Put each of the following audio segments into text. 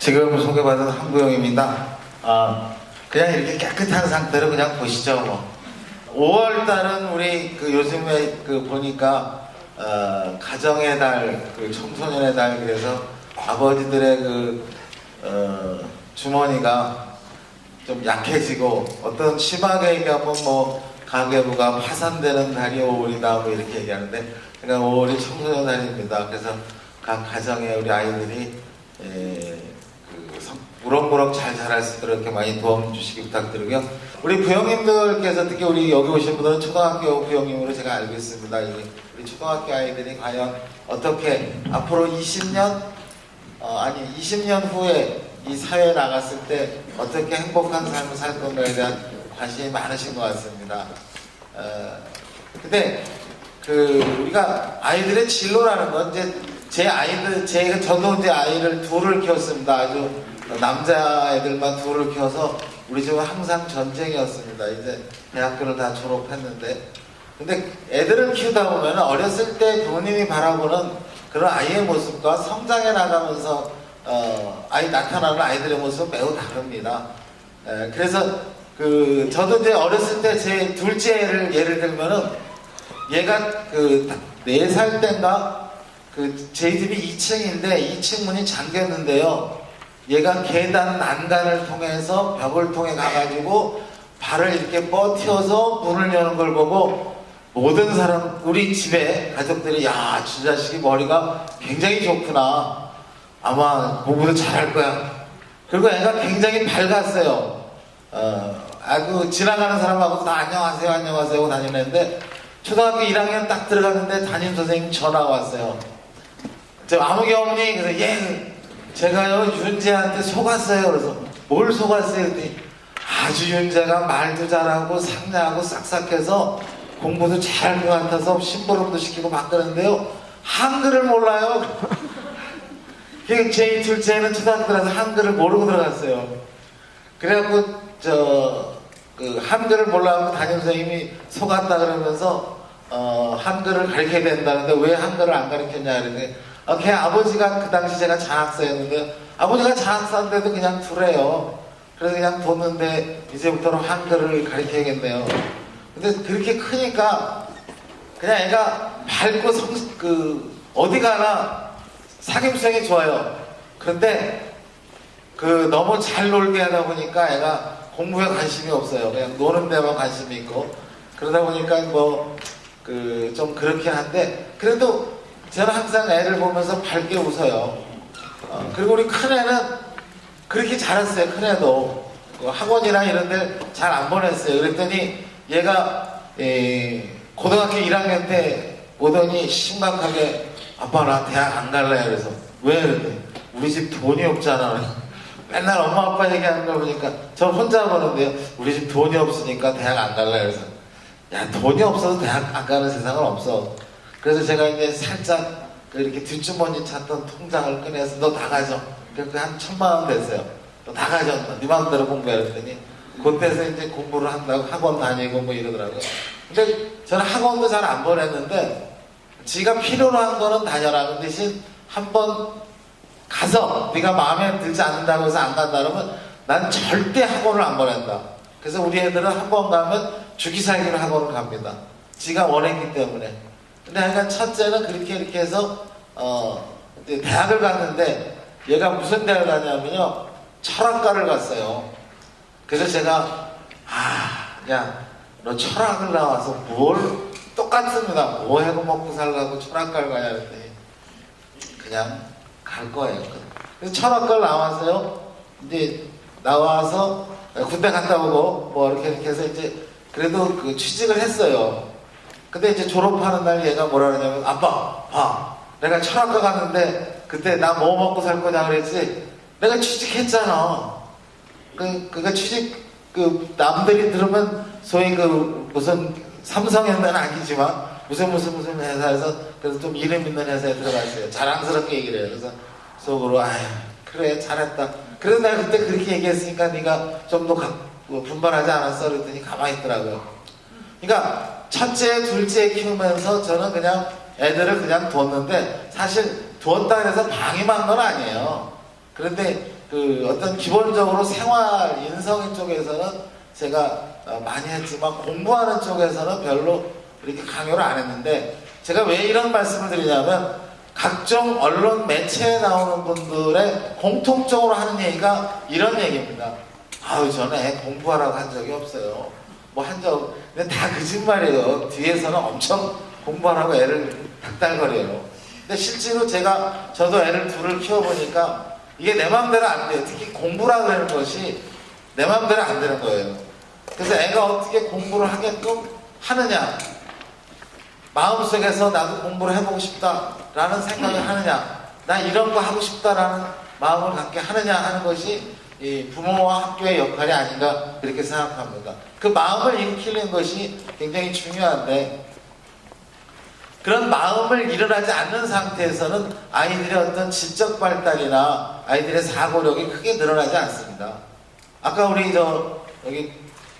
지금 소개받은 한부영입니다. 그냥 이렇게 깨끗한 상태로 그냥 보시죠. 뭐. 5월달은 우리 요즘에 보니까 가정의 달, 청소년의 달, 그래서 아버지들의 주머니가 좀 약해지고 어떤 심하게 얘기하면 뭐 가계부가 파산되는 달이 5월이다 뭐 이렇게 얘기하는데, 그러니까 5월이 청소년 달입니다. 그래서 각 가정에 우리 아이들이 무럭무럭 잘 자랄 수 있도록 이렇게 많이 도움 주시기 부탁드리고요. 우리 부형님들께서 특히 우리 여기 오신 분들은 초등학교 부형님으로 제가 알고 있습니다. 우리 초등학교 아이들이 과연 어떻게 앞으로 20년 후에 이 사회에 나갔을 때 어떻게 행복한 삶을 살 건가에 대한 관심이 많으신 것 같습니다. 근데 우리가 아이들의 진로라는 건 저도 이제 아이를 둘을 키웠습니다. 아주 남자애들만 둘을 키워서 우리 집은 항상 전쟁이었습니다. 이제 대학교를 다 졸업했는데, 근데 애들을 키우다 보면 어렸을 때 부모님이 바라보는 그런 아이의 모습과 성장해 나가면서 나타나는 아이들의 모습은 매우 다릅니다. 그래서 저도 이제 어렸을 때 제 둘째 애를 예를 들면은 얘가 4살 때인가 저희 집이 2층인데 2층 문이 잠겼는데요. 얘가 계단 난간을 통해서 벽을 통해 가가지고 발을 이렇게 뻗혀서 문을 여는 걸 보고 모든 사람, 우리 집에 가족들이 야, 저 자식이 머리가 굉장히 좋구나. 아마 공부도 잘할 거야. 그리고 애가 굉장히 밝았어요. 지나가는 사람하고 다 안녕하세요 하고 다니는데 초등학교 1학년 딱 들어갔는데 담임선생님 전화가 왔어요. 저 아무개 어머니, 그래서 제가요 윤재한테 속았어요. 그래서 뭘 속았어요? 그랬더니 아주 윤재가 말도 잘하고 상냥하고 싹싹해서 공부도 잘할 것 같아서 심부름도 시키고 막 그러는데요, 한글을 몰라요. 제 둘째는 초등학교라서 한글을 모르고 들어갔어요. 그래갖고 한글을 몰라갖고 담임선생님이 속았다 그러면서 한글을 가르쳐야 된다는데 왜 한글을 안 가르쳤냐 그랬는데 걔 아버지가 그 당시 제가 장학사였는데 아버지가 장학사인데도 그냥 두래요. 그래서 그냥 뒀는데 이제부터는 한글을 가르쳐야겠네요. 근데 그렇게 크니까 그냥 애가 밝고 어디 가나 사귐성이 좋아요. 그런데 너무 잘 놀게 하다 보니까 애가 공부에 관심이 없어요. 그냥 노는 데만 관심이 있고 그러다 보니까 좀 그렇긴 한데 그래도 저는 항상 애를 보면서 밝게 웃어요. 그리고 우리 큰애는 그렇게 자랐어요. 큰애도 학원이나 이런 데 잘 안 보냈어요. 그랬더니 얘가 고등학교 1학년 때 오더니 심각하게 아빠 나 대학 안 갈래. 그래서 왜? 그랬더니 우리 집 돈이 없잖아. 맨날 엄마 아빠 얘기하는 걸 보니까 저 혼자 보는데요, 우리 집 돈이 없으니까 대학 안 갈래. 그래서 야, 돈이 없어도 대학 안 가는 세상은 없어. 그래서 제가 이제 살짝 이렇게 뒷주머니 찾던 통장을 꺼내서 너 다 가져. 그래서 한 1,000만 원 됐어요. 너 다 가져. 네 마음대로 공부해. 그랬더니 그때서 이제 공부를 한다고 학원 다니고 뭐 이러더라고요. 근데 저는 학원도 잘 안 보냈는데 지가 필요로 한 거는 다녀라. 그 대신 한번 가서 네가 마음에 들지 않는다고 해서 안 간다 그러면 난 절대 학원을 안 보낸다. 그래서 우리 애들은 학원 가면 주기살기로 학원을 갑니다. 지가 원했기 때문에. 근데 하여간 첫째는 이렇게 해서 이제 대학을 갔는데 얘가 무슨 대학을 가냐면요, 철학과를 갔어요. 그래서 제가 야, 너 철학을 나와서 뭘 똑같습니다. 뭐 해고 먹고 살라고 철학과를 가냐 그랬더니 그냥 갈 거예요. 그래서 철학과를 나와서요, 이제 나와서 군대 갔다 오고 뭐 이렇게 해서 이제 그래도 취직을 했어요. 근데 이제 졸업하는 날 얘가 뭐라 그러냐면 아빠 봐, 내가 철학과 갔는데 그때 나 뭐 먹고 살 거냐 그랬지, 내가 취직했잖아. 그러니까 취직 남들이 들으면 소위 무슨 삼성에는 아니지만 무슨 회사에서 그래서 좀 이름 있는 회사에 들어갔어요. 자랑스럽게 얘기를 해요. 그래서 속으로 아휴 그래 잘했다. 그래서 내가 그때 그렇게 얘기했으니까 네가 좀 더 분발하지 않았어 그랬더니 가만히 있더라고요. 그러니까 첫째 둘째 키우면서 저는 그냥 애들을 그냥 뒀는데 사실 두었다 해서 방임한 건 아니에요. 그런데 그 어떤 기본적으로 생활 인성인 쪽에서는 제가 많이 했지만 공부하는 쪽에서는 별로 이렇게 강요를 안 했는데, 제가 왜 이런 말씀을 드리냐면 각종 언론 매체에 나오는 분들의 공통적으로 하는 얘기가 이런 얘기입니다. 아유, 저는 애 공부하라고 한 적이 없어요. 뭐 한 적, 근데 다 거짓말이에요. 뒤에서는 엄청 공부하라고 애를 닥달거려요. 근데 실제로 저도 애를 둘을 키워보니까 이게 내 마음대로 안 돼요. 특히 공부라 그러는 것이 내 마음대로 안 되는 거예요. 그래서 애가 어떻게 공부를 하게끔 하느냐, 마음속에서 나도 공부를 해보고 싶다라는 생각을 하느냐, 나 이런 거 하고 싶다라는 마음을 갖게 하느냐 하는 것이 이 부모와 학교의 역할이 아닌가 그렇게 생각합니다. 그 마음을 일으키는 것이 굉장히 중요한데, 그런 마음을 일어나지 않는 상태에서는 아이들의 어떤 지적 발달이나 아이들의 사고력이 크게 늘어나지 않습니다. 아까 우리 여기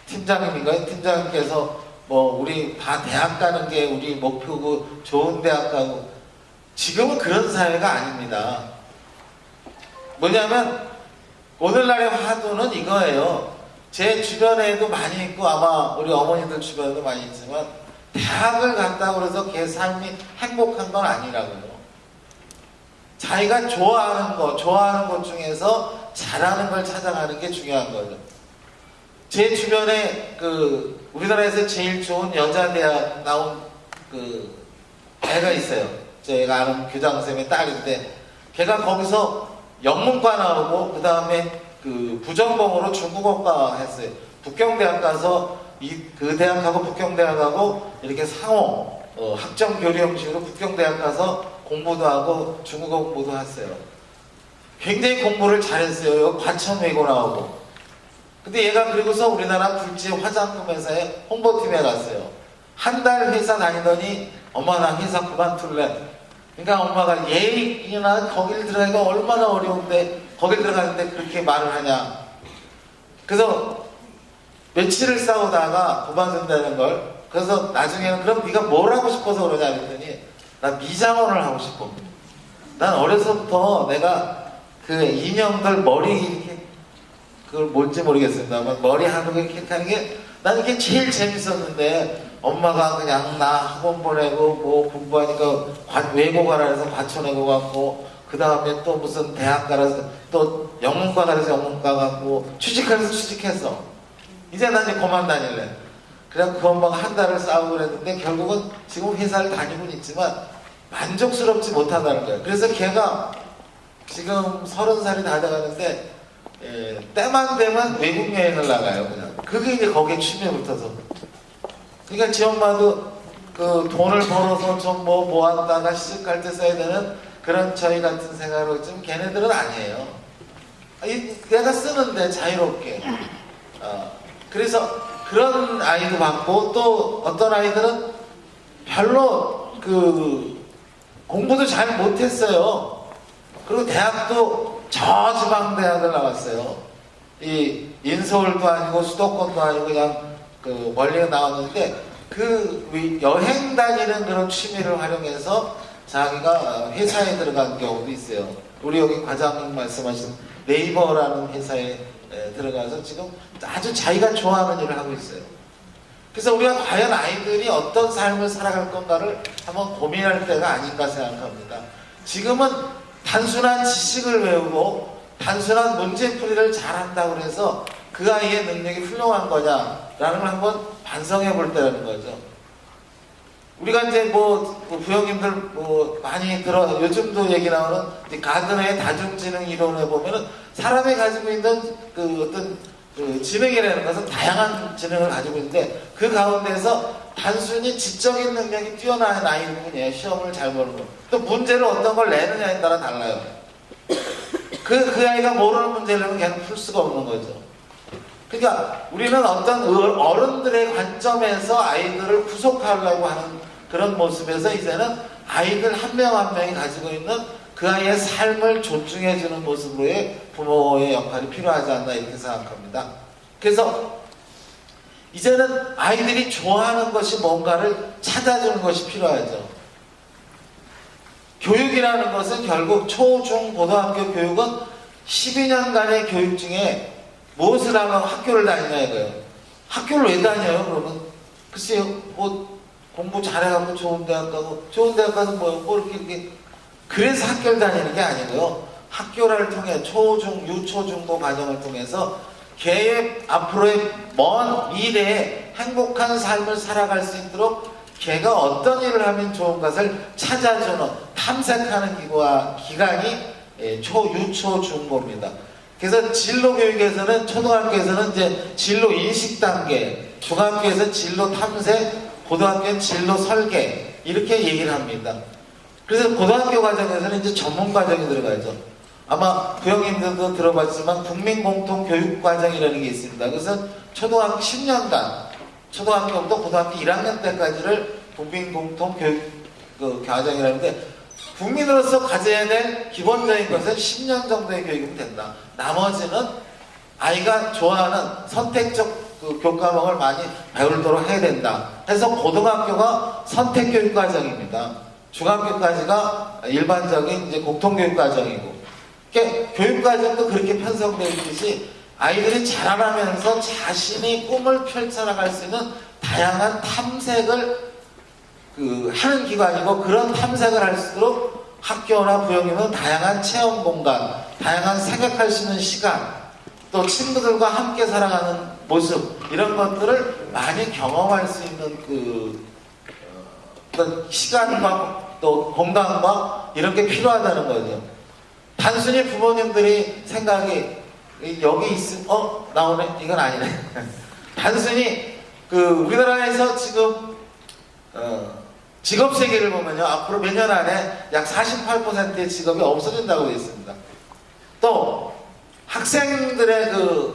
팀장님인가요? 팀장님께서 뭐 우리 다 대학 가는 게 우리 목표고 좋은 대학 가고, 지금은 그런 사회가 아닙니다. 뭐냐면 오늘날의 화두는 이거예요. 제 주변에도 많이 있고 아마 우리 어머니들 주변에도 많이 있지만, 대학을 갔다고 해서 걔 삶이 행복한 건 아니라고요. 자기가 좋아하는 것 중에서 잘하는 걸 찾아가는 게 중요한 거죠. 제 주변에 우리나라에서 제일 좋은 여자대학 나온 애가 있어요. 제가 아는 교장선생님의 딸인데, 걔가 거기서 영문과 나오고 그 다음에 부전공으로 중국어과 했어요. 북경대학 가서 그 대학하고 북경대학하고 이렇게 상호 학점 교류 형식으로 북경대학 가서 공부도 하고 중국어 공부도 했어요. 굉장히 공부를 잘했어요. 과천 외고 나오고. 근데 얘가 그리고서 우리나라 굴지 화장품 회사에 홍보팀에 갔어요. 한 달 회사 다니더니 엄마 나 회사 그만둘래. 그러니까 엄마가 얘나 거길 들어가기가 얼마나 어려운데 거길 들어가는데 그렇게 말을 하냐. 그래서 며칠을 싸우다가 그만둔다는 걸. 그래서 나중에는 그럼 네가 뭘 하고 싶어서 그러냐 그랬더니 나 미장원을 하고 싶어. 난 어려서부터 내가 그 인형들 머리 이렇게 그걸 뭔지 모르겠습니다만 머리 하는 거 이렇게 하는 게 난 이게 제일 재밌었는데, 엄마가 그냥 나 학원 보내고 뭐 공부하니까 외고 가라 해서 과천외고 갔고, 그 다음에 또 무슨 대학 가라서 또 영문과 가라서 영문과 갔고, 취직하면서 취직했어. 이제 난 이제 그만 다닐래. 그래서 그 엄마가 한 달을 싸우고 그랬는데 결국은 지금 회사를 다니고는 있지만 만족스럽지 못하다는 거예요. 그래서 걔가 지금 30살이 다 돼가는데 때만 되면 외국 여행을 나가요. 그냥 그게 이제 거기에 취미에 붙어서. 그러니까 지 엄마도 그 돈을 벌어서 좀 뭐 모았다가 시집갈 때 써야 되는 그런 저희 같은 생활을 좀 걔네들은 아니에요. 내가 쓰는데 자유롭게. 그래서 그런 아이도 많고, 또 어떤 아이들은 별로 공부도 잘 못했어요. 그리고 대학도 저지방대학을 나왔어요. 이 인서울도 아니고 수도권도 아니고 그냥 멀리 나왔는데, 여행 다니는 그런 취미를 활용해서 자기가 회사에 들어간 경우도 있어요. 우리 여기 과장님 말씀하신 네이버라는 회사에 들어가서 지금 아주 자기가 좋아하는 일을 하고 있어요. 그래서 우리가 과연 아이들이 어떤 삶을 살아갈 건가를 한번 고민할 때가 아닌가 생각합니다. 지금은 단순한 지식을 외우고 단순한 문제풀이를 잘한다고 해서 그 아이의 능력이 훌륭한 거냐라는 걸 한번 반성해 볼 때라는 거죠. 우리가 이제 부형님들 많이 요즘도 얘기 나오는 가든의 다중지능 이론에 보면은 사람이 가지고 있는 어떤 지능이라는 것은 다양한 지능을 가지고 있는데, 그 가운데서 단순히 지적인 능력이 뛰어난 아이일 뿐이에요. 시험을 잘 보는 거. 또 문제를 어떤 걸 내느냐에 따라 달라요. 그 아이가 모르는 문제를 내면 걔는 풀 수가 없는 거죠. 그러니까 우리는 어떤 어른들의 관점에서 아이들을 구속하려고 하는 그런 모습에서 이제는 아이들 한 명 한 명이 가지고 있는 그 아이의 삶을 존중해주는 모습으로의 부모의 역할이 필요하지 않나 이렇게 생각합니다. 그래서 이제는 아이들이 좋아하는 것이 뭔가를 찾아주는 것이 필요하죠. 교육이라는 것은 결국 초, 중, 고등학교 교육은 12년간의 교육 중에 무엇을 하면 학교를 다니냐 이거예요. 학교를 왜 다녀요 그러면? 글쎄요, 뭐 공부 잘해갖고 좋은 대학 가고, 좋은 대학 가서 뭐 이렇게 그래서 학교를 다니는 게 아니고요. 학교를 통해 초중 유초중고 과정을 통해서 걔의 앞으로의 먼 미래에 행복한 삶을 살아갈 수 있도록 걔가 어떤 일을 하면 좋은 것을 찾아주는 탐색하는 기간이 유초중고입니다. 그래서 진로교육에서는 초등학교에서는 이제 진로 인식 단계, 중학교에서 진로 탐색, 고등학교는 진로 설계 이렇게 얘기를 합니다. 그래서 고등학교 과정에서는 이제 전문 과정이 들어가죠. 아마 부형님들도 들어봤지만 국민공통교육과정이라는 게 있습니다. 그래서 초등학교 10년간, 초등학교부터 고등학교 1학년 때까지를 국민공통교육 과정이라는데, 국민으로서 가져야 될 기본적인 것은 10년 정도의 교육이면 된다. 나머지는 아이가 좋아하는 선택적 교과목을 많이 배우도록 해야 된다. 해서 고등학교가 선택교육과정입니다. 중학교까지가 일반적인 이제 공통교육과정이고, 교육과정도 그렇게 편성되어 있듯이 아이들이 자라나면서 자신이 꿈을 펼쳐나갈 수 있는 다양한 탐색을 하는 기관이고, 그런 탐색을 할수록 학교나 부형님은 다양한 체험 공간, 다양한 생각할 수 있는 시간, 또 친구들과 함께 살아가는 모습, 이런 것들을 많이 경험할 수 있는 어떤 시간과 또 공간과 이런 게 필요하다는 거죠. 단순히 부모님들이 생각이 여기 있으면 나오네? 이건 아니네. 단순히 우리나라에서 지금 직업 세계를 보면요, 앞으로 몇 년 안에 약 48%의 직업이 없어진다고 되어 있습니다. 또 학생들의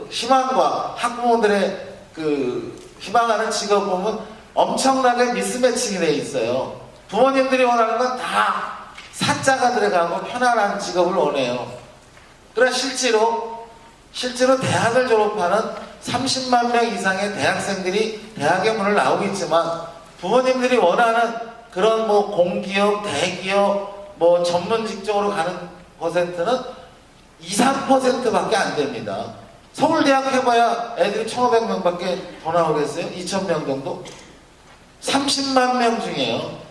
희망과 학부모들의 희망하는 직업 보면 엄청나게 미스매칭이 되어 있어요. 부모님들이 원하는 건 다 사자가 들어가고 편안한 직업을 원해요. 그러나 실제로 대학을 졸업하는 30만 명 이상의 대학생들이 대학의 문을 나오고 있지만, 부모님들이 원하는 그런 공기업, 대기업, 전문 직종으로 가는 퍼센트는 2, 3%밖에 안 됩니다. 서울대학 해봐야 애들이 1,500명밖에 더 나오겠어요? 2,000명 정도? 30만 명 중에요.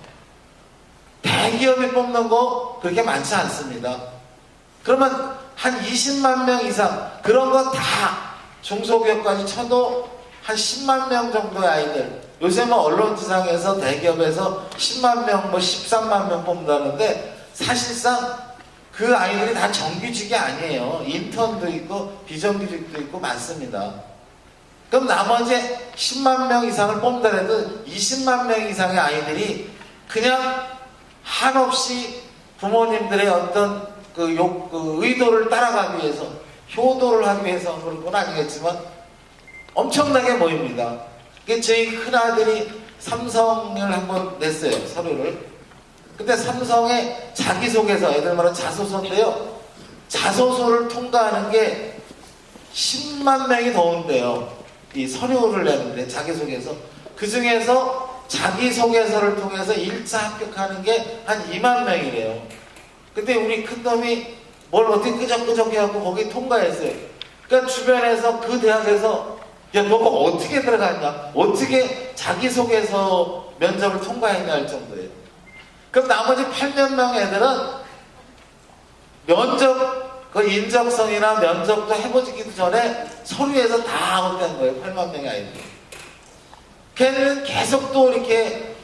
대기업이 뽑는 거 그렇게 많지 않습니다. 그러면 한 20만 명 이상, 그런 거 다 중소기업까지 쳐도 한 10만 명 정도의 아이들, 요새 언론지상에서 대기업에서 10만 명, 13만 명 뽑는다는데, 사실상 그 아이들이 다 정규직이 아니에요. 인턴도 있고 비정규직도 있고 많습니다. 그럼 나머지 10만 명 이상을 뽑더라도 20만 명 이상의 아이들이 그냥 한없이 부모님들의 어떤 의도를 따라가기 위해서, 효도를 하기 위해서 그런 건 아니겠지만 엄청나게 모입니다. 저희 큰아들이 삼성을 한번 냈어요, 서류를. 근데 삼성의 자기소개서, 애들 말하는 자소서인데요, 자소서를 통과하는 게 10만 명이 더 온대요. 이 서류를 내는데, 자기소개서. 그 중에서 자기소개서를 통해서 1차 합격하는 게 한 2만 명이래요. 근데 우리 큰놈이 뭘 어떻게 끄적끄적 해갖고 거기 통과했어요. 그러니까 주변에서, 그 대학에서 야, 너가 어떻게 들어갔냐? 어떻게 자기소개서 면접을 통과했냐 할 정도예요. 그럼 나머지 8만 명 애들은 면접, 인적성이나 면접도 해보기도 전에 서류에서 다 아웃된 거예요. 8만 명의 아이들. 걔는 계속 또 이렇게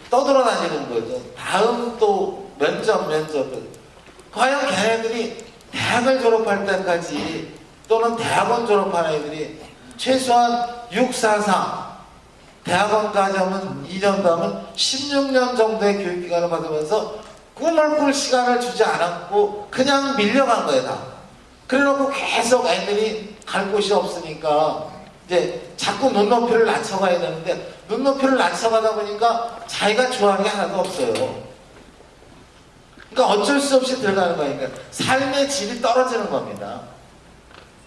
떠돌아다니는 거죠. 다음 또 면접을. 과연 걔네들이 대학을 졸업할 때까지, 또는 대학원 졸업한 애들이 최소한 644, 대학원까지 하면 2년 더 하면 16년 정도의 교육기간을 받으면서 꿈을 꿀 시간을 주지 않았고 그냥 밀려간 거예요, 다. 그래놓고 계속 애들이 갈 곳이 없으니까 이제 자꾸 눈높이를 낮춰가야 되는데, 눈높이를 낮춰가다 보니까 자기가 좋아하는 게 하나도 없어요. 그러니까 어쩔 수 없이 들어가는 거니까 삶의 질이 떨어지는 겁니다.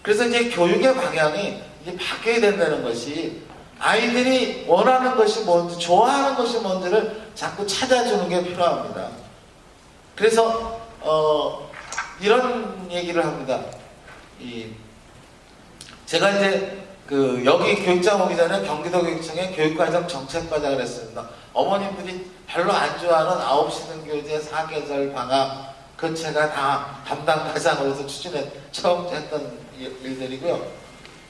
그래서 이제 교육의 방향이 이제 바뀌어야 된다는 것이, 아이들이 원하는 것이 뭔지, 좋아하는 것이 뭔지를 자꾸 찾아주는 게 필요합니다. 그래서 이런 얘기를 합니다. 제가 이제 여기 교육장 오기 전에 경기도 교육청에 교육과정 정책과장을 했습니다. 어머님들이 별로 안 좋아하는 9시 등교제 4계절 방학 그 제가 다 담당 과장으로서 처음 했던 일들이고요.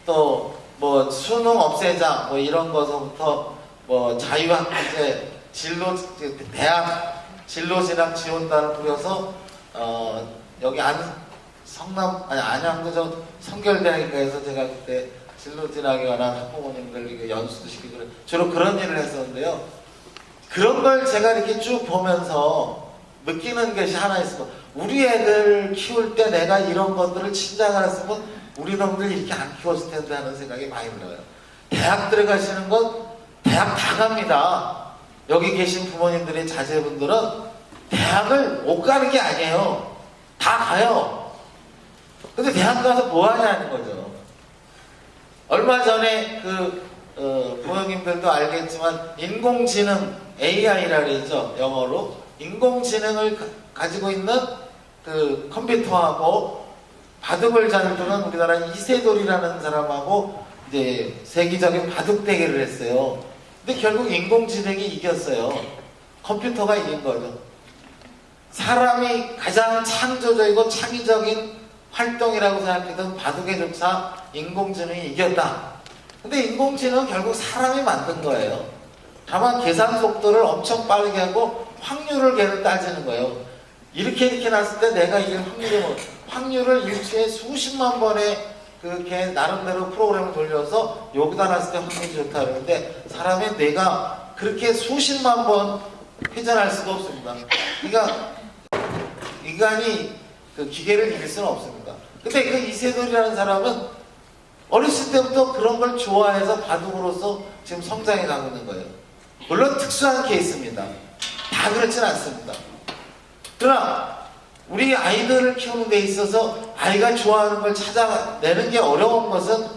또 뭐 수능 없애자 뭐 이런 거서부터 뭐 자유학제 대학 진로 진학 지원단을 꾸려서 여기 안양도 저 성결대학교에서 제가 그때 진로 진학에 관한 학부모님들 연수도 시키고 주로 그런 일을 했었는데요. 그런 걸 제가 이렇게 쭉 보면서 느끼는 것이 하나 있어. 우리 애들 키울 때 내가 이런 것들을 친장을 했으면 우리 놈들 이렇게 안 키웠을 텐데 하는 생각이 많이 들어요. 대학 들어가시는 건 대학 다 갑니다. 여기 계신 부모님들의 자제분들은 대학을 못 가는 게 아니에요. 다 가요. 근데 대학 가서 뭐 하냐는 거죠. 얼마 전에 부모님들도 알겠지만 인공지능 AI라 그러죠. 영어로 인공지능을 가지고 있는 컴퓨터하고 바둑을 잘 두는 우리나라 이세돌이라는 사람하고 이제 세계적인 바둑 대결을 했어요. 근데 결국 인공지능이 이겼어요. 컴퓨터가 이긴 거죠. 사람이 가장 창조적이고 창의적인 활동이라고 생각했던 바둑에조차 인공지능이 이겼다. 근데 인공지능은 결국 사람이 만든 거예요. 다만 계산 속도를 엄청 빠르게 하고 확률을 걔를 따지는 거예요. 이렇게 났을 때 내가 이길 확률을 일주일에 수십만 번의 걔 나름대로 프로그램을 돌려서 여기다 놨을 때 확률이 좋다 그러는데 사람의 뇌가 그렇게 수십만 번 회전할 수가 없습니다. 그러니까 인간이 기계를 이길 수는 없습니다. 근데 이세돌이라는 사람은 어렸을 때부터 그런 걸 좋아해서 바둑으로서 지금 성장해 가고 있는 거예요. 물론 특수한 케이스입니다. 다 그렇진 않습니다. 그러나 우리 아이들을 키우는 데 있어서 아이가 좋아하는 걸 찾아내는 게 어려운 것은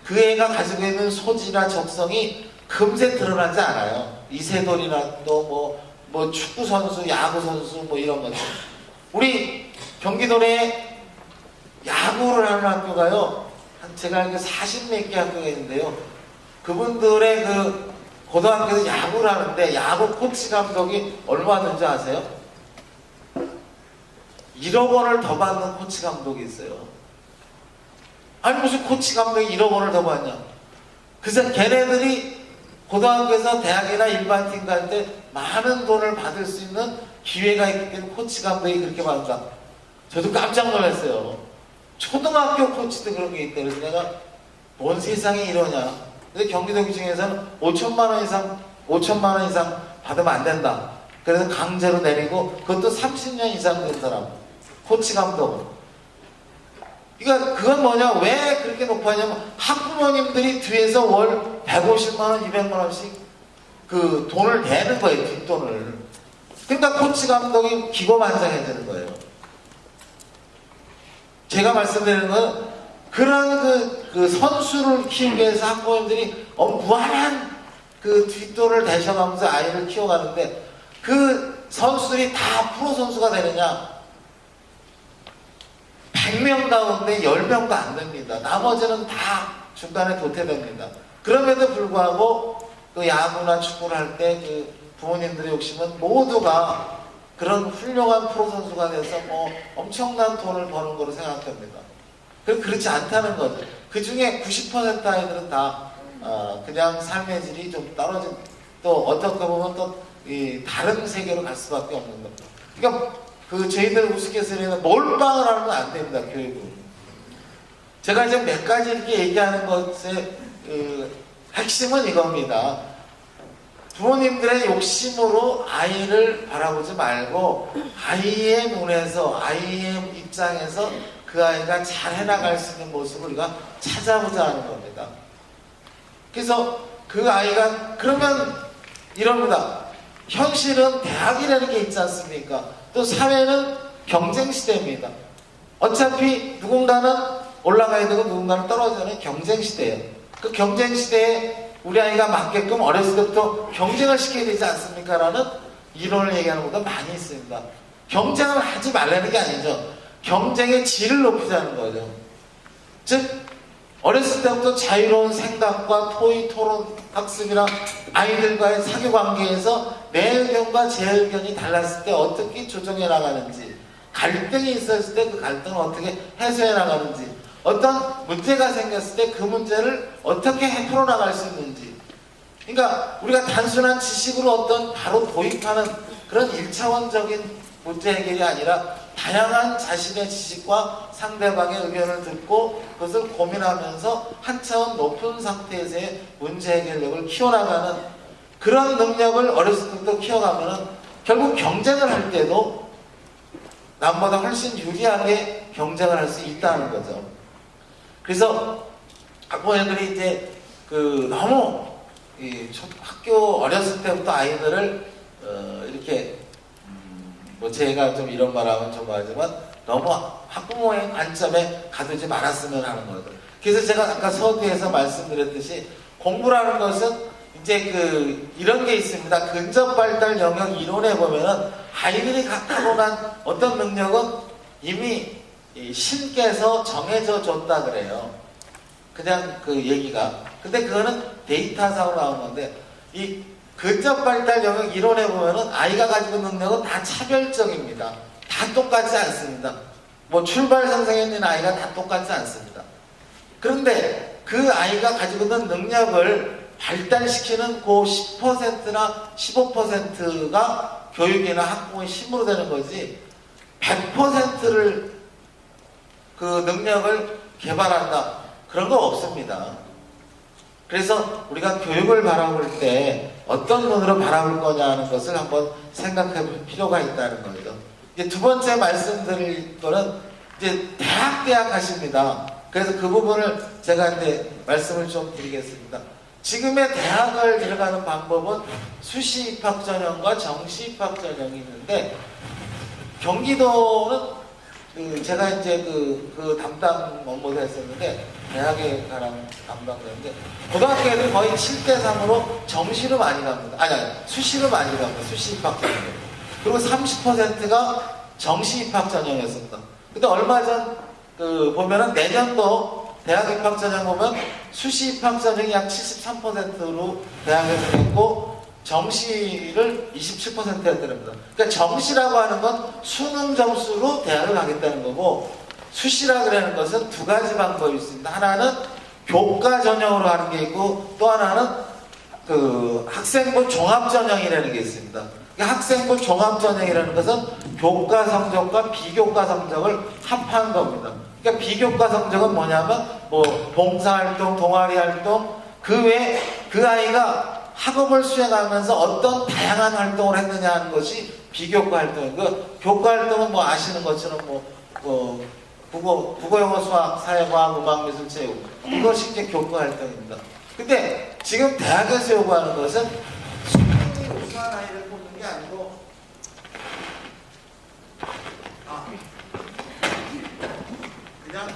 그 애가 가지고 있는 소질이나 적성이 금세 드러나지 않아요. 이세돌이나 또 뭐 축구 선수, 야구 선수 뭐 이런 것들. 우리 경기도 내에 야구를 하는 학교가요. 제가 알기로 40몇 개 학교가 있는데요. 그분들의 고등학교에서 야구를 하는데 야구 코치 감독이 얼마 든지 아세요? 1억 원을 더 받는 코치 감독이 있어요. 아니 무슨 코치 감독이 1억 원을 더 받냐. 그래서 걔네들이 고등학교에서 대학이나 일반 팀 갈 때 많은 돈을 받을 수 있는 기회가 있기 때문에 코치 감독이 그렇게 받는다. 저도 깜짝 놀랐어요. 초등학교 코치도 그런 게 있대. 그래서 내가 뭔 세상에 이러냐. 근데 경기도 중에서는 5천만 원 이상 받으면 안 된다. 그래서 강제로 내리고 그것도 30년 이상 된 사람. 코치 감독은. 그러니까 그건 뭐냐? 왜 그렇게 높아냐면 학부모님들이 뒤에서 월 150만 원, 200만 원씩 돈을 내는 거예요. 뒷돈을. 그러니까 코치 감독이 기고만장해지는 거예요. 제가 말씀드리는 건 그런 선수를 키우기 위해서 학부모님들이 무한한 뒷돈을 대셔가면서 아이를 키워가는데 그 선수들이 다 프로 선수가 되느냐? 100명 가운데 10명도 안 됩니다. 나머지는 다 중간에 도태됩니다. 그럼에도 불구하고 야구나 축구를 할 때 부모님들의 욕심은 모두가 그런 훌륭한 프로 선수가 돼서 엄청난 돈을 버는 거로 생각합니다. 그렇지 않다는 거죠. 그 중에 90% 아이들은 다 그냥 삶의 질이 좀 떨어진, 또 어떻게 보면 또 다른 세계로 갈 수밖에 없는 겁니다. 그러니까 저희들 우스갯소리는 몰빵을 하면 안 됩니다. 교육은. 제가 이제 몇 가지 이렇게 얘기하는 것의 핵심은 이겁니다. 부모님들의 욕심으로 아이를 바라보지 말고 아이의 눈에서, 아이의 입장에서 그 아이가 잘 해나갈 수 있는 모습을 우리가 찾아보자 하는 겁니다. 그래서 그 아이가 그러면 이럽니다. 현실은 대학이라는 게 있지 않습니까? 또 사회는 경쟁시대입니다. 어차피 누군가는 올라가야 되고 누군가는 떨어져야 하는 경쟁시대예요. 그 경쟁시대에 우리 아이가 맞게끔 어렸을 때부터 경쟁을 시켜야 되지 않습니까? 라는 이론을 얘기하는 것도 많이 있습니다. 경쟁을 하지 말라는 게 아니죠. 경쟁의 질을 높이자는 거죠. 즉 어렸을 때부터 자유로운 생각과 토의, 토론, 학습이랑 아이들과의 사교관계에서 내 의견과 제 의견이 달랐을 때 어떻게 조정해 나가는지, 갈등이 있었을 때 그 갈등을 어떻게 해소해 나가는지, 어떤 문제가 생겼을 때 그 문제를 어떻게 풀어나갈 수 있는지. 그러니까 우리가 단순한 지식으로 어떤 바로 도입하는 그런 1차원적인 문제 해결이 아니라 다양한 자신의 지식과 상대방의 의견을 듣고 그것을 고민하면서 한 차원 높은 상태에서의 문제 해결력을 키워나가는 그런 능력을 어렸을 때부터 키워가면 결국 경쟁을 할 때도 남보다 훨씬 유리하게 경쟁을 할 수 있다는 거죠. 그래서 학부모님들이 이제 너무 학교 어렸을 때부터 아이들을 이렇게 뭐 제가 좀 이런 말하면 좀 하지만 너무 학부모의 관점에 가두지 말았으면 하는 거예요. 그래서 제가 아까 서두에서 말씀드렸듯이 공부라는 것은 이제 이런 게 있습니다. 근접 발달 영역 이론에 보면은 아이들이 타고난 어떤 능력은 이미 신께서 정해져 줬다 그래요. 그냥 그 얘기가. 근데 그거는 데이터상으로 나온 건데 이 근접 발달 영역 이론에 보면은 아이가 가지고 있는 능력은 다 차별적입니다. 다 똑같지 않습니다. 뭐 출발 선생에 있는 아이가 다 똑같지 않습니다. 그런데 그 아이가 가지고 있는 능력을 발달시키는 그 10%나 15%가 교육이나 학부모의 힘으로 되는 거지 100%를 그 능력을 개발한다. 그런 거 없습니다. 그래서 우리가 교육을 바라볼 때 어떤 눈으로 바라볼 거냐 하는 것을 한번 생각해 볼 필요가 있다는 거죠. 이제 두 번째 말씀드릴 거는 이제 대학 하십니다. 그래서 그 부분을 제가 이제 말씀을 좀 드리겠습니다. 지금의 대학을 들어가는 방법은 수시 입학 전형과 정시 입학 전형이 있는데 경기도는 제가 이제 담당 업무도 했었는데 대학에 관한 담당자인데 고등학교 애들 거의 7대3으로 정시로 많이 갑니다. 아니 수시로 많이 갑니다. 수시 입학 전형. 그리고 30%가 정시 입학 전형이었습니다. 근데 얼마 전 보면은 내년도 대학 입학 전형 보면 수시 입학 전형이 약 73%로 대학에 들어있고 정시를 27%였답니다. 그러니까 정시라고 하는 건 수능 점수로 대학을 가겠다는 거고 수시라고 하는 것은 두 가지 방법이 있습니다. 하나는 교과 전형으로 하는 게 있고 또 하나는 학생부 종합 전형이라는 게 있습니다. 그러니까 학생부 종합 전형이라는 것은 교과 성적과 비교과 성적을 합한 겁니다. 그러니까 비교과 성적은 뭐냐면 뭐 봉사활동, 동아리활동 그 외에 그 아이가 학업을 수행하면서 어떤 다양한 활동을 했느냐 하는 것이 비교과 활동이고 교과 활동은 뭐 아시는 것처럼 국어, 영어, 수학, 사회과학, 음악, 미술, 체육 이것이 이제 교과 활동입니다. 근데 지금 대학에서 요구하는 것은 수능이 우수한 아이를 뽑는 게 아니고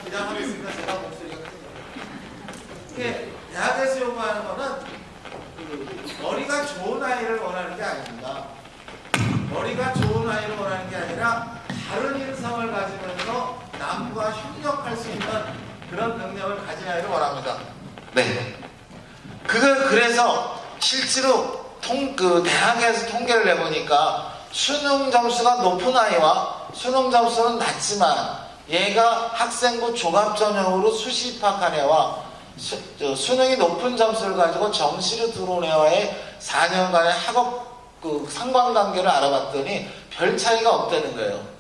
그냥 하겠습니다. 제가 목소리가 크죠. 이게 대학에서 요구하는 거는 머리가 좋은 아이를 원하는 게 아닙니다. 머리가 좋은 아이를 원하는 게 아니라 다른 인성을 가지면서 남과 협력할 수 있는 그런 능력을 가진 아이를 원합니다. 네. 그래서 실제로 대학에서 통계를 내보니까 수능 점수가 높은 아이와 수능 점수는 낮지만 얘가 학생부 종합전형으로 수시 입학한 애와 수능이 높은 점수를 가지고 정시로 들어온 애와의 4년간의 학업 상관관계를 알아봤더니 별 차이가 없다는 거예요.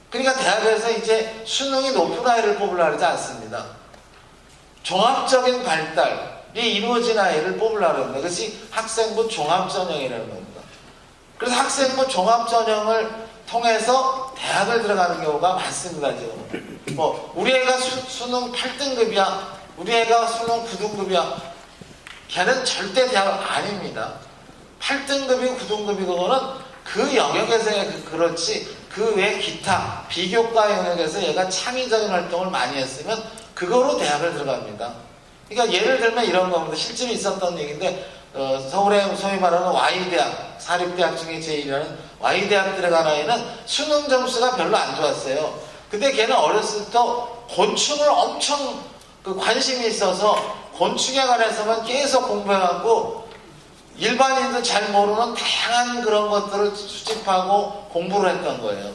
그러니까 대학에서 이제 수능이 높은 아이를 뽑으려고 하지 않습니다. 종합적인 발달이 이루어진 아이를 뽑으려고 합니다. 그것이 학생부 종합전형이라는 겁니다. 그래서 학생부 종합전형을 통해서 대학을 들어가는 경우가 많습니다. 지금 우리 애가 수능 8등급이야 우리 애가 수능 9등급이야 걔는 절대 대학 아닙니다. 8등급이고 9등급이고 그거는 그 영역에서의 그렇지 그 외 기타 비교과 영역에서 얘가 창의적인 활동을 많이 했으면 그거로 대학을 들어갑니다. 그러니까 예를 들면 이런 겁니다. 실제로 있었던 얘기인데 서울의 소위 말하는 Y대학 사립대학 중에 제1이라는 Y대학 들어간 아이는 수능 점수가 별로 안 좋았어요. 근데 걔는 어렸을 때 곤충을 엄청 관심이 있어서 곤충에 관해서만 계속 공부해갖고 일반인도 잘 모르는 다양한 그런 것들을 수집하고 공부를 했던 거예요.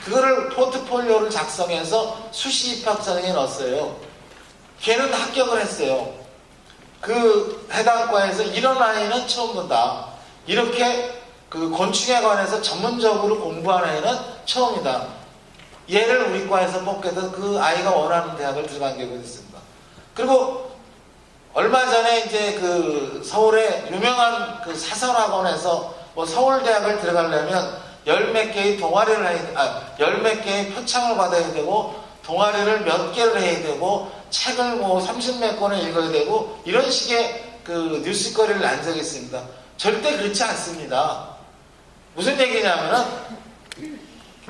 그거를 포트폴리오를 작성해서 수시 입학전형에 넣었어요. 걔는 합격을 했어요. 그 해당 과에서 이런 아이는 처음 본다. 이렇게 그 곤충에 관해서 전문적으로 공부한 아이는 처음이다. 얘를 우리 과에서 뽑게 돼서 그 아이가 원하는 대학을 들어간 경우도 있습니다. 그리고 얼마 전에 이제 그 서울의 유명한 그 사설학원에서 뭐 서울대학을 들어가려면 열 몇 개의 동아리를 열 몇 개의 표창을 받아야 되고 동아리를 몇 개를 해야 되고 책을 뭐 30몇 권을 읽어야 되고 이런 식의 그 뉴스거리를 난 적이 있습니다. 절대 그렇지 않습니다. 무슨 얘기냐면은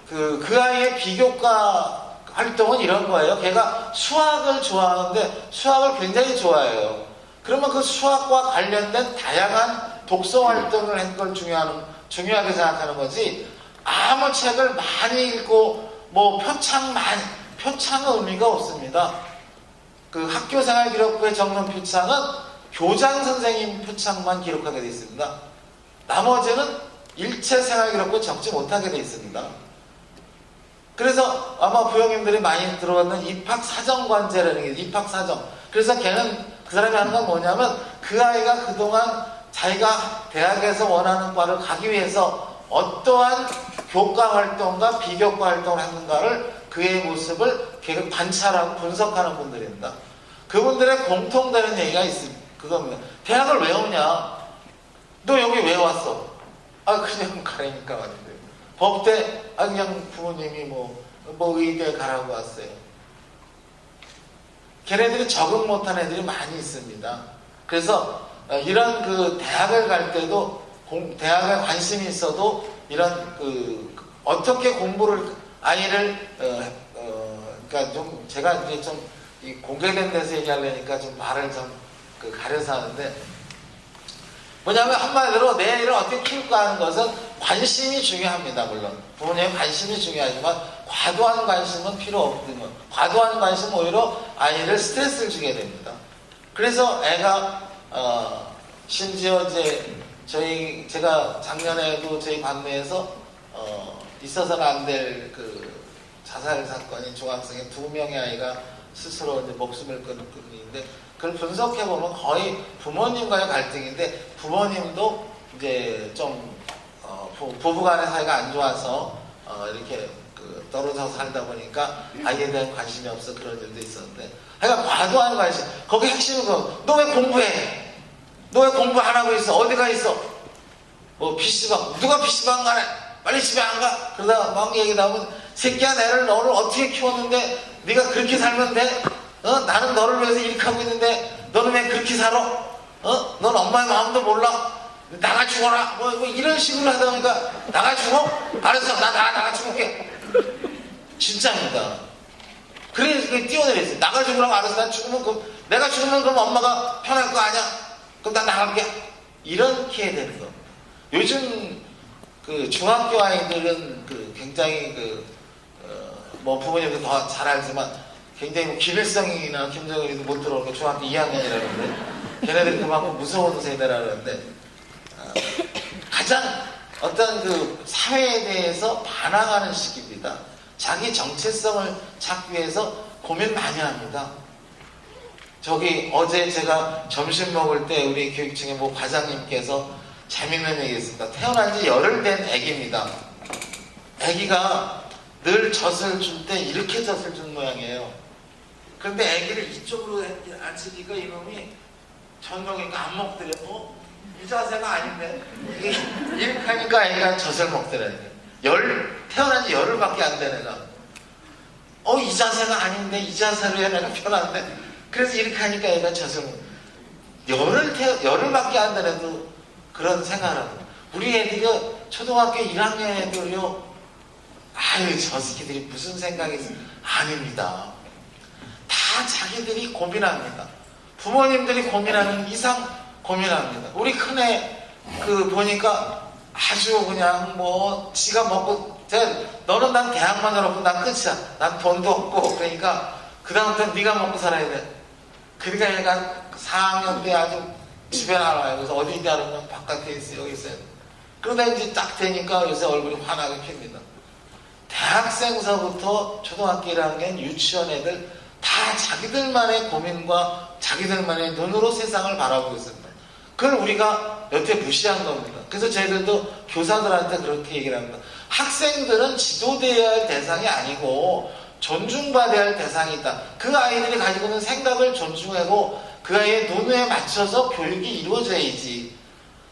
그 아이의 비교과 활동은 이런 거예요. 걔가 수학을 좋아하는데 수학을 굉장히 좋아해요. 그러면 그 수학과 관련된 다양한 독서 활동을 한 걸 중요하게 생각하는 거지, 아무 책을 많이 읽고 뭐 표창은 의미가 없습니다. 그 학교생활 기록부에 적는 표창은 교장 선생님 표창만 기록하게 되어 있습니다. 나머지는 일체 생활 기록부에 적지 못하게 되어 있습니다. 그래서 아마 부형님들이 많이 들어봤는 입학사정관제라는 게 입학사정. 그래서 걔는 그 사람이 하는 건 뭐냐면 그 아이가 그동안 자기가 대학에서 원하는 과를 가기 위해서 어떠한 교과 활동과 비교과 활동을 했는가를 그의 모습을 계속 관찰하고 분석하는 분들입니다. 그분들의 공통되는 얘기가 있습니다. 그겁니다. 대학을 왜 오냐? 너 여기 왜 왔어? 그냥 가라니까 왔는데. 법대? 그냥 부모님이 뭐 의대 가라고 왔어요. 걔네들이 적응 못한 애들이 많이 있습니다. 그래서 이런 그 대학을 갈 때도 대학에 관심이 있어도 이런 어떻게 공부를 아이를 그러니까 좀 제가 이제 좀 이 공개된 데서 얘기하려니까 좀 말을 좀 가려서 하는데 뭐냐면 한마디로 내 애를 어떻게 키울까 하는 것은 관심이 중요합니다. 물론 부모님의 관심이 중요하지만 과도한 관심은 필요 없거든요. 과도한 관심은 오히려 아이를 스트레스를 주게 됩니다. 그래서 애가 심지어 이제 제가 작년에도 저희 관내에서 있어서는 안 될 그 자살 사건이 중학생의 2명의 아이가 스스로 이제 목숨을 끊는 일인데 그걸 분석해 보면 거의 부모님과의 갈등인데 부모님도 이제 좀 부부간의 사이가 안 좋아서 이렇게 떨어져서 살다 보니까 아이에 대한 관심이 없어 그런 일도 있었는데 그러니까 과도한 관심. 거기 핵심은 너 왜 공부해? 너 왜 공부 안 하고 있어? 어디 가 있어? 뭐 PC방 누가 PC방 가네? 빨리 집에 안 가? 그러다가 막 얘기 나오면 새끼야 너를 어떻게 키웠는데 네가 그렇게 살면 돼? 나는 너를 위해서 이렇게 하고 있는데 너는 왜 그렇게 살아? 넌 엄마의 마음도 몰라? 나가 죽어라? 뭐 이런 식으로 하다 보니까 나가 죽어? 알았어 나가 죽을게. 진짜입니다. 그래서 뛰어내렸어요. 나가 죽으라고 알았어. 난 죽으면 내가 죽으면 그럼 엄마가 편할 거 아니야? 그럼 난 나갈게. 이렇게 되는 거. 요즘 그 중학교 아이들은 굉장히 뭐 부모님도 더 잘 알지만 굉장히 뭐 김일성이나 김정일이도 못 들어오는 게 중학교 2학년이라는데 걔네들이 그만큼 무서운 세대라는데 가장 어떤 그 사회에 대해서 반항하는 시기입니다. 자기 정체성을 찾기 위해서 고민 많이 합니다. 어제 제가 점심 먹을 때 우리 교육청의 뭐 과장님께서 재밌는 얘기 했습니다. 태어난 지 열흘 된 애기입니다. 애기가 늘 젖을 줄 때 이렇게 젖을 준 모양이에요. 그런데 애기를 이쪽으로 앉히니까 이놈이 전동이니까 안 먹더래. 이 자세가 아닌데 이렇게 하니까 애가 젖을 먹더래. 태어난 지 열흘밖에 안 된 애가 이 자세가 아닌데 이 자세로 해야 내가 편한데 그래서 이렇게 하니까 애가 젖을 열흘밖에 안 된 애도 그런 생각을 하고 우리 애들이 초등학교 1학년 애들이요 저 새끼들이 무슨 생각이 있어? 아닙니다. 다 자기들이 고민합니다. 부모님들이 고민하는 이상 고민합니다. 우리 큰애 보니까 아주 그냥 뭐 지가 먹고 제가 너는 난 대학만 졸업하고 난 끝이야. 난 돈도 없고 그러니까 그 다음부터 네가 먹고 살아야 돼. 그러니까 얘가 4학년 때 아주 집에 나와요. 그래서 어디 있냐 그러면 바깥에 있어요. 여기 있어요. 그러다 이제 딱 되니까 요새 얼굴이 환하게 핍니다. 대학생서부터 초등학교 1학년 유치원 애들 다 자기들만의 고민과 자기들만의 눈으로 세상을 바라보고 있습니다. 그걸 우리가 여태 무시한 겁니다. 그래서 저희들도 교사들한테 그렇게 얘기를 합니다. 학생들은 지도되어야 할 대상이 아니고 존중받아야 할 대상이 있다. 그 아이들이 가지고 있는 생각을 존중하고 그 아이의 눈에 맞춰서 교육이 이루어져야지.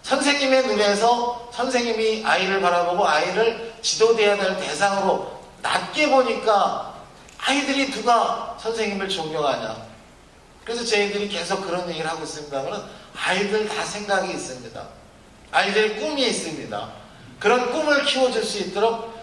선생님의 눈에서 선생님이 아이를 바라보고 아이를 지도되어야 될 대상으로 낮게 보니까 아이들이 누가 선생님을 존경하냐. 그래서 저희들이 계속 그런 얘기를 하고 있습니다만 아이들 다 생각이 있습니다. 아이들의 꿈이 있습니다. 그런 꿈을 키워줄 수 있도록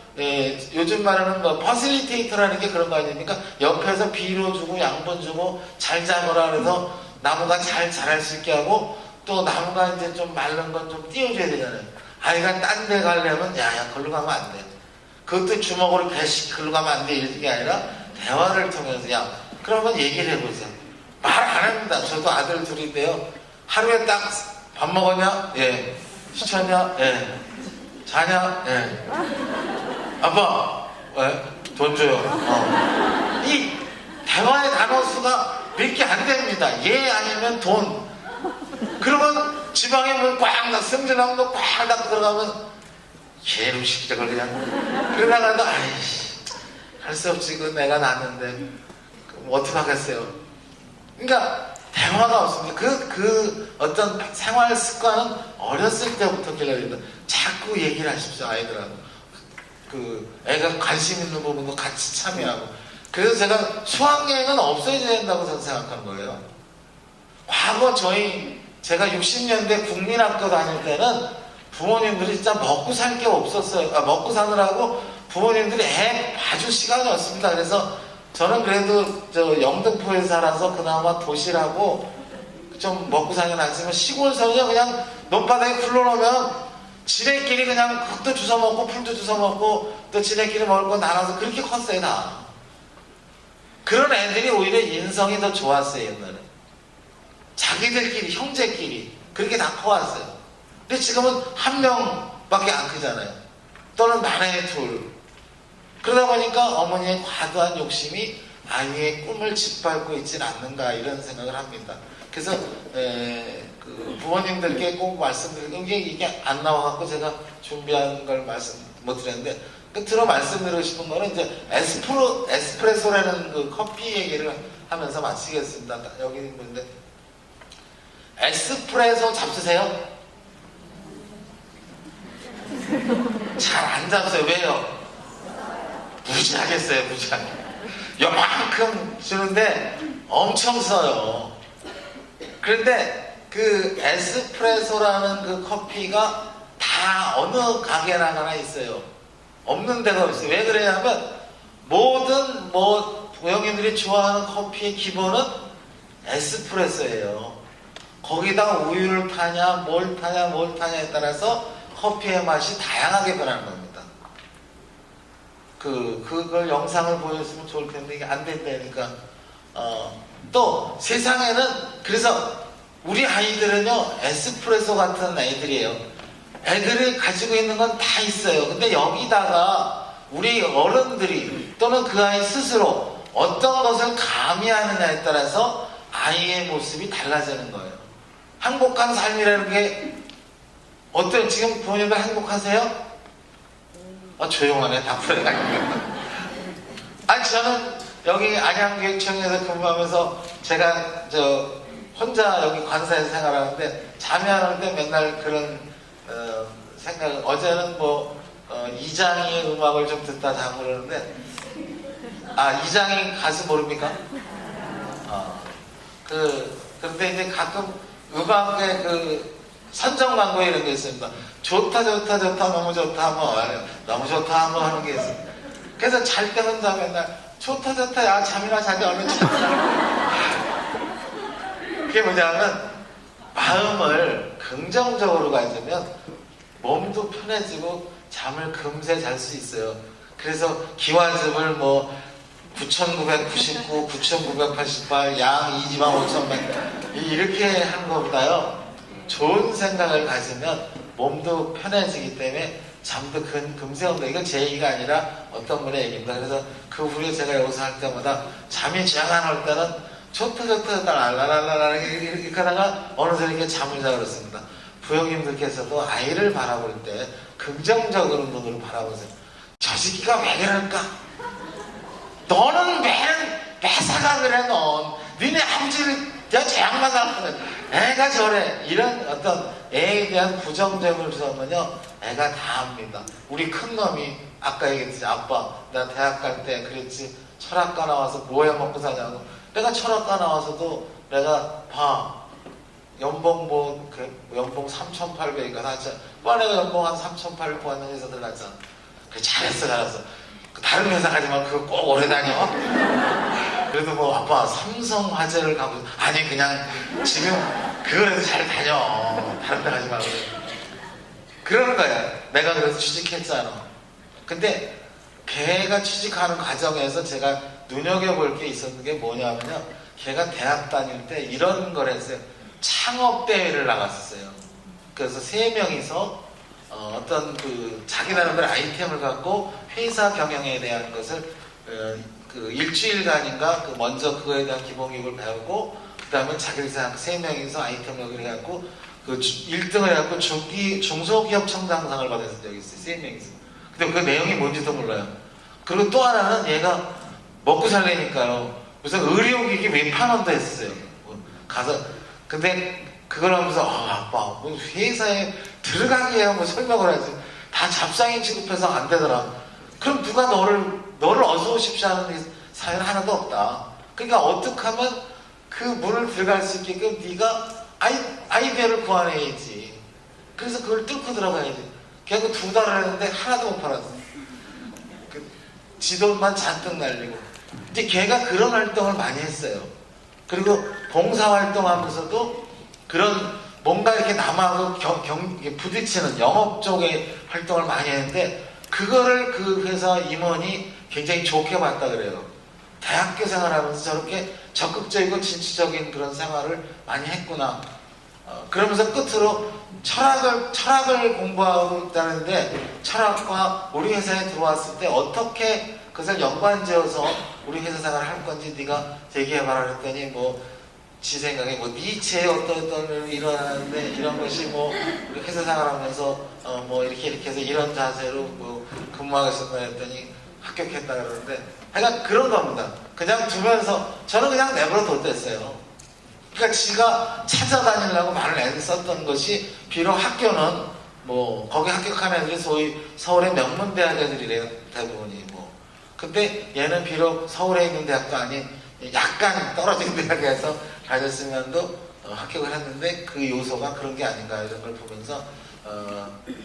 요즘 말하는 뭐 퍼실리테이터라는 게 그런 거 아닙니까? 옆에서 비료 주고 양분 주고 잘 자거라 그래서 나무가 잘 자랄 수 있게 하고 또 나무가 이제 좀 마른 건 좀 띄워줘야 되잖아요. 아이가 딴 데 가려면 야야 걸로 가면 안 돼. 그것도 주먹으로 개씩 걸로 가면 안 돼. 이런 게 아니라 대화를 통해서 야 그러면 얘기를 해보세요. 말 안 합니다. 저도 아들 둘인데요. 하루에 딱 밥 먹었냐? 예. 시쳤냐? 예. 자냐? 예. 아빠 왜? 돈 줘요. 이 대화의 단어 수가 몇 개 안 됩니다. 예 아니면 돈. 그러면 지방에 문 꽉 닫고 승진하면 꽉 닫고 들어가면 개로 시키자 걸 그냥 그러다가도 아이씨 할 수 없지. 그 내가 낳았는데 뭐 어떻게 하겠어요. 그러니까 대화가 없습니다. 그 어떤 생활 습관은 어렸을 때부터 길러야 된다. 자꾸 얘기를 하십시오. 아이들하고 그 애가 관심 있는 부분도 같이 참여하고. 그래서 제가 수학여행은 없어져야 된다고 저는 생각하는 거예요. 과거 제가 60년대 국민학교 다닐 때는 부모님들이 진짜 먹고 살 게 없었어요. 먹고 사느라고 부모님들이 애 봐줄 시간이 없습니다. 그래서 저는 그래도 저 영등포에 살아서 그나마 도시라고 좀 먹고 사긴 않지만 시골에서는 그냥 논바닥에 굴러놓으면 지네끼리 그냥 흙도 주워 먹고 풀도 주워 먹고 또 지네끼리 먹을 거 나눠서 그렇게 컸어요 다. 그런 애들이 오히려 인성이 더 좋았어요 옛날에. 자기들끼리 형제끼리 그렇게 다 커왔어요. 근데 지금은 한 명밖에 안 크잖아요. 또는 만에 둘. 그러다 보니까 어머니의 과도한 욕심이 아이의 꿈을 짓밟고 있지는 않는가 이런 생각을 합니다. 그래서 그 부모님들께 꼭 말씀드리고 이게 안 나와갖고 제가 준비한 걸 말씀 못 드렸는데 끝으로 말씀드리고 싶은 거는 이제 에스프레소라는 그 커피 얘기를 하면서 마치겠습니다. 여기 있는데 에스프레소 잡수세요? 잘 안 잡어요. 왜요? 무지하겠어요. 무지하게. 요만큼 주는데 엄청 써요. 그런데 그 에스프레소라는 그 커피가 다 어느 가게나 하나 있어요. 없는 데가 없어요. 왜 그러냐면 모든 고영인들이 좋아하는 커피의 기본은 에스프레소예요. 거기다 우유를 타냐 뭘 타냐에 따라서 커피의 맛이 다양하게 변하는 겁니다. 그걸 영상을 보여주면 좋을 텐데 이게 안 된다니까. 또 세상에는 그래서 우리 아이들은요 에스프레소 같은 애들이에요. 애들이 가지고 있는 건 다 있어요. 근데 여기다가 우리 어른들이 또는 그 아이 스스로 어떤 것을 가미하느냐에 따라서 아이의 모습이 달라지는 거예요. 행복한 삶이라는 게 어때요? 지금 부모님들 행복하세요? 조용하네. 다 풀어가니까. 아니 저는 여기 안양교육청에서 근무하면서 제가 혼자 여기 관사에서 생활하는데 잠이 안 올 때 맨날 그런 생각을 어제는 이장이의 음악을 좀 듣다 자고 그러는데 이장이 가수 모릅니까? 그런데 이제 가끔 음악에 선정 광고 이런 게 있습니다. 좋다 너무 좋다 너무 좋다 하는 게 있습니다. 그래서 잘 때 혼자 맨날 좋다 야 잠이나 자자 얼른 자자. 그게 뭐냐면 마음을 긍정적으로 가지면 몸도 편해지고 잠을 금세 잘 수 있어요. 그래서 기와집을 뭐 9,999, 9,988, 양 2만 5천만 이렇게 한 것보다요, 좋은 생각을 가지면 몸도 편해지기 때문에 잠도 금세 온다. 이건 제 얘기가 아니라 어떤 분의 얘기입니다. 그래서 그 후에 제가 여기서 할 때마다 잠이 쫙 안 올 때는 좋다 랄랄랄랄라 이렇게 하다가 어느새 이렇게 잠을 자 그렇습니다. 부형님들께서도 아이를 바라볼 때 긍정적으로 눈으로 바라보세요. 저 새끼가 왜 그럴까? 너는 왜 사가 그래 넌? 니네 아버지를 저 양반 닮았거든. 애가 저래. 이런 어떤 애에 대한 부정적을 주면요, 애가 다 압니다. 우리 큰 놈이 아까 얘기했지. 아빠 나 대학 갈 때 그랬지. 철학과 나와서 뭐 해 먹고 사냐고. 내가 철학과 나와서도 내가 봐. 연봉 연봉 3,800인가 나왔잖아. 내가 연봉 한 3,800 받는 회사들 났잖아. 그래 잘했어. 다른 회사 가지만 그거 꼭 오래 다녀. 그래도 뭐 아빠 삼성화재를 가고 아니 그냥 지금 그거라도 잘 다녀. 다른 데 가지 말고. 그러는 거야. 내가 그래서 취직했잖아. 근데 걔가 취직하는 과정에서 제가 눈여겨볼 게 있었는 게 뭐냐면요, 걔가 대학 다닐 때 이런 걸 했어요. 창업대회를 나갔었어요. 그래서 3명이서 어떤 그 자기 나름대로 아이템을 갖고 회사 경영에 대한 것을 그 일주일간인가 먼저 그거에 대한 기본교육을 배우고, 그 다음에 자기들 3명이서 아이템을 해갖고 그 1등을 해갖고 중소기업 청장상을 받은 적이 있어요. 3명이서. 근데 그 내용이 뭔지도 몰라요. 그리고 또 하나는 얘가 먹고 살려니까요, 무슨 의료기기 외판원도 했어요. 가서. 근데 그걸 하면서 아빠 뭐 회사에 들어가게 하고 설명을 하지, 다 잡상인 취급해서 안 되더라. 그럼 누가 너를 어서 오십시오 하는 사연 하나도 없다. 그러니까 어떻게 하면 그 문을 들어갈 수 있게끔 네가 아이디어를 구해내야지. 그래서 그걸 뚫고 들어가야지. 걔가 2달을 했는데 하나도 못 팔았어. 그 지도만 잔뜩 날리고. 이제 걔가 그런 활동을 많이 했어요. 그리고 봉사활동하면서도 그런 뭔가 이렇게 남하고 부딪히는 영업 쪽의 활동을 많이 했는데, 그거를 그 회사 임원이 굉장히 좋게 봤다 그래요. 대학교 생활하면서 저렇게 적극적이고 진취적인 그런 생활을 많이 했구나. 그러면서 끝으로 철학을 공부하고 있다는데, 철학과 우리 회사에 들어왔을 때 어떻게 그것을 연관지어서 우리 회사 생활을 할 건지 네가 얘기해봐라 했더니, 뭐 지 생각에 뭐 니체의 어떤 일이 일어나는데 이런 것이 뭐 우리 회사 생활하면서 뭐 이렇게 해서 이런 자세로 뭐 근무하겠습니다 했더니 합격했다 그러는데, 하여간 그런 겁니다. 그냥 두면서 저는 그냥 내버려 뒀댔어요. 그러니까 지가 찾아다니려고 많은 애를 썼던 것이, 비록 학교는 뭐 거기 합격한 애들이 소위 서울의 명문대학 애들이래요, 대부분이. 뭐 근데 얘는 비록 서울에 있는 대학도 아닌 약간 떨어진 대학에서 가졌으면도 합격을 했는데, 그 요소가 그런 게 아닌가 이런 걸 보면서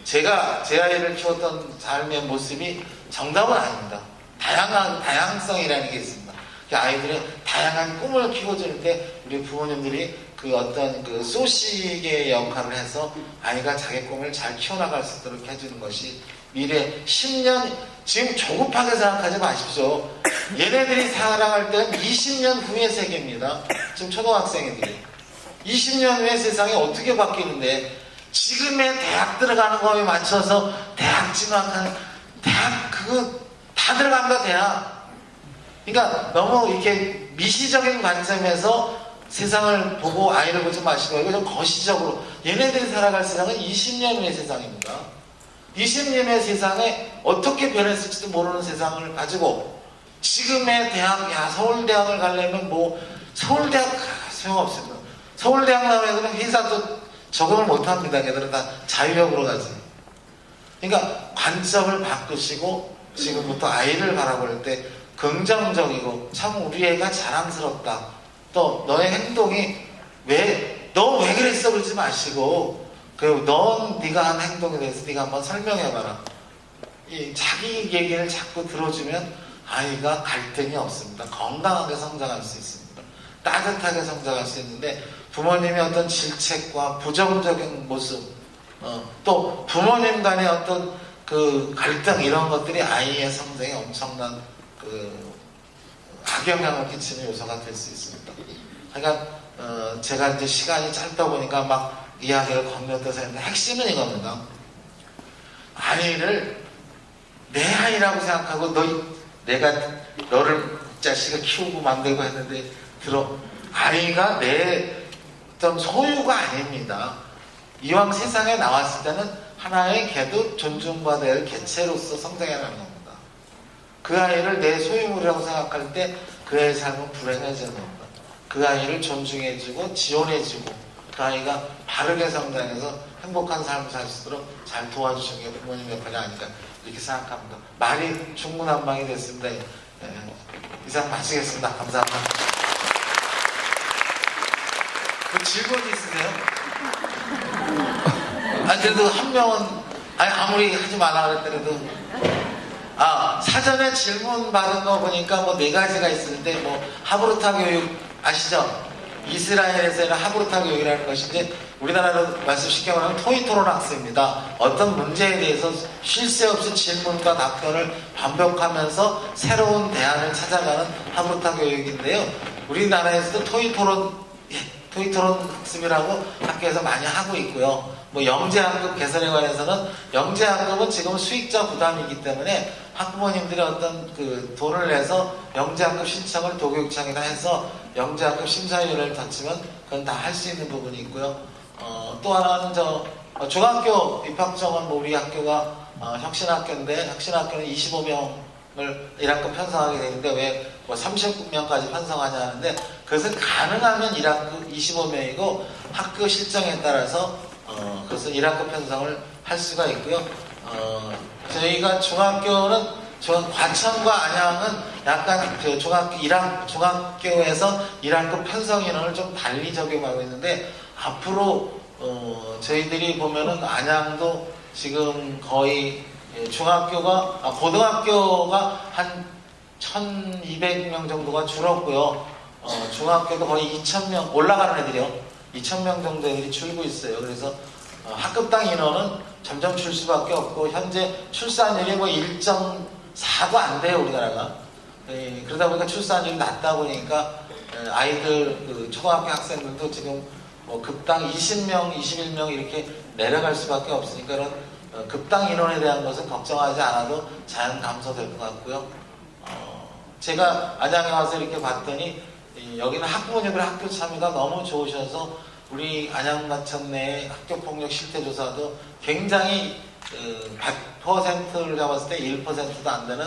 제가 제 아이를 키웠던 삶의 모습이 정답은 아닙니다. 다양성이라는 게 있습니다. 아이들은 다양한 꿈을 키워줄 때 우리 부모님들이 그 어떤 그 소식의 역할을 해서 아이가 자기 꿈을 잘 키워나갈 수 있도록 해주는 것이 미래 10년, 지금 조급하게 생각하지 마십시오. 얘네들이 살아갈 때는 20년 후의 세계입니다. 지금 초등학생들이 20년 후의 세상이 어떻게 바뀌는데, 지금의 대학 들어가는 거에 맞춰서 대학 진학하는, 대학 그거 다 들어간다 대학. 그러니까 너무 이렇게 미시적인 관점에서 세상을 보고 아이를 보지 마시고, 이거 좀 거시적으로 얘네들이 살아갈 세상은 20년 후의 세상입니다. 20년의 세상에 어떻게 변했을지도 모르는 세상을 가지고, 지금의 대학, 서울대학을 가려면 뭐 서울대학 소용없습니다. 서울대학 나오면 애들은 회사도 적응을 못합니다. 걔들은 다 자유형으로 가지. 그러니까 관점을 바꾸시고 지금부터 아이를 바라볼 때 긍정적이고, 참 우리 애가 자랑스럽다. 또 너의 행동이 너 왜 그랬어 그러지 마시고, 그리고 네가 한 행동에 대해서 네가 한번 설명해봐라. 이 자기 얘기를 자꾸 들어주면 아이가 갈등이 없습니다. 건강하게 성장할 수 있습니다. 따뜻하게 성장할 수 있는데, 부모님의 어떤 질책과 부정적인 모습, 또 부모님 간의 어떤 그 갈등 이런 것들이 아이의 성장에 엄청난 그 악영향을 끼치는 요소가 될 수 있습니다. 그러니까 제가 이제 시간이 짧다 보니까 막 이야기를 건너뛰어서 했는데 핵심은 이겁니다. 아이를 내 아이라고 생각하고 내가 너를 자식을 키우고 만들고 했는데 아이가 내 어떤 소유가 아닙니다. 이왕 세상에 나왔을 때는 하나의 걔도 존중받아야 할 개체로서 성장해가는 겁니다. 그 아이를 내 소유물이라고 생각할 때 그 아이의 삶은 불행해지는 겁니다. 그 아이를 존중해주고 지원해주고 그 아이가 바르게 성장해서 행복한 삶을 살 수 있도록 잘 도와주시는 게 부모님의 역할이 아닐까 이렇게 생각합니다. 말이 중구난방이 됐습니다. 이상 마치겠습니다. 감사합니다. 질문 있으세요? 그래도 한 명은 아무리 하지 말라 그랬더라도 사전에 질문 받은 거 보니까 뭐 4가지가 있는데 뭐 하브루타 교육 아시죠? 이스라엘에서는 하브루타 교육이라는 것인데 우리나라로 말씀 쉽게 말하면 토의 토론 학습입니다. 어떤 문제에 대해서 쉴 새 없이 질문과 답변을 반복하면서 새로운 대안을 찾아가는 하브루타 교육인데요. 우리나라에서도 토의 토론 학습이라고 학교에서 많이 하고 있고요. 뭐 영재학급 개설에 관해서는 영재학급은 지금 수익자 부담이기 때문에 학부모님들이 어떤 그 돈을 내서 영재학급 신청을 도교육청이나 해서 영재학급 심사위원회를 거치면 그건 다 할 수 있는 부분이 있고요. 또 하나는 중학교 입학정원 우리 학교가 혁신학교인데 혁신학교는 25명을 1학급 편성하게 되는데 왜 뭐 30명까지 편성하냐 하는데 그것은 가능하면 1학급 25명이고 학교 실정에 따라서 그래서 1학급 편성을 할 수가 있고요. 저희가 중학교는 과천과 안양은 약간 그 중학교에서 1학급 편성 인원을 좀 달리 적용하고 있는데 앞으로 저희들이 보면은 안양도 지금 거의 고등학교가 한 1200명 정도가 줄었고요. 중학교도 거의 2000명 올라가는 애들이요. 2000명 정도 애들이 줄고 있어요. 그래서 학급당 인원은 점점 줄 수밖에 없고 현재 출산율이 뭐 1.4도 안 돼요. 우리나라가. 그러다 보니까 출산율이 낮다 보니까 아이들 그 초등학교 학생들도 지금 뭐 급당 20명, 21명 이렇게 내려갈 수밖에 없으니까 그런 급당 인원에 대한 것은 걱정하지 않아도 자연 감소될 것 같고요. 제가 안양에 와서 이렇게 봤더니 여기는 학부모님들 학교 참여가 너무 좋으셔서 우리 안양마천 내 학교폭력 실태조사도 굉장히 100%를 잡았을 때 1%도 안 되는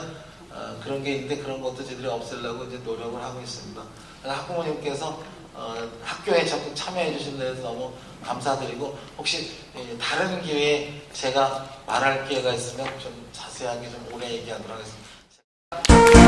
그런 게 있는데 그런 것도 저희들이 없애려고 이제 노력을 하고 있습니다. 학부모님께서 학교에 적극 참여해 주신 데서 너무 감사드리고 혹시 다른 기회에 제가 말할 기회가 있으면 좀 자세하게 좀 오래 얘기하도록 하겠습니다.